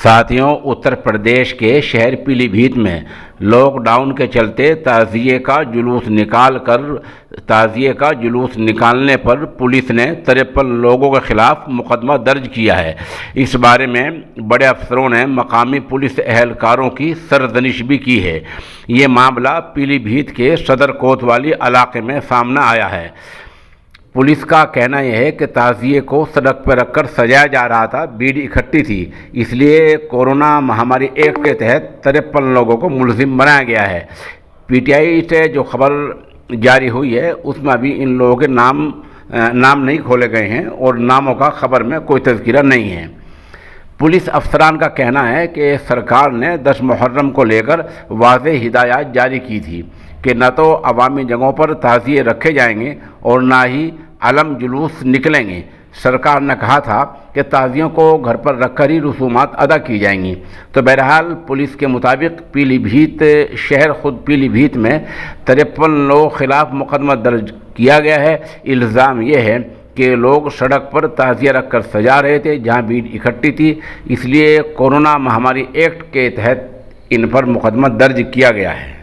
साथियों, उत्तर प्रदेश के शहर पीलीभीत में लॉकडाउन के चलते ताज़िए का जुलूस निकालने पर पुलिस ने 53 लोगों के खिलाफ मुकदमा दर्ज किया है। इस बारे में बड़े अफसरों ने मकामी पुलिस एहलकारों की सरजनिश भी की है। ये मामला पीलीभीत के सदर कोतवाली इलाके में सामने आया है। पुलिस का कहना यह है कि ताज़िए को सड़क पर रखकर सजाया जा रहा था, भीड़ इकट्ठी थी, इसलिए कोरोना महामारी एक्ट के तहत 53 लोगों को मुलजिम बनाया गया है। पीटीआई से जो खबर जारी हुई है उसमें अभी इन लोगों के नाम नहीं खोले गए हैं और नामों का खबर में कोई तज़किरा नहीं है। पुलिस अफसरान का कहना है कि सरकार ने 10 मुहर्रम को लेकर वाज़ेह हिदायत जारी की थी कि न तो अवामी जगहों पर ताज़िए रखे जाएंगे और ना ही अलम जुलूस निकलेंगे। सरकार ने कहा था कि ताज़ियों को घर पर रखकर ही रसूमात अदा की जाएंगी। तो बहरहाल पुलिस के मुताबिक पीलीभीत शहर खुद पीलीभीत में 53 लोगों के खिलाफ मुकदमा दर्ज किया गया है। इल्ज़ाम यह है कि लोग सड़क पर ताज़िया रखकर सजा रहे थे जहां भीड़ इकट्ठी थी, इसलिए कोरोना महामारी एक्ट के तहत इन पर मुकदमा दर्ज किया गया है।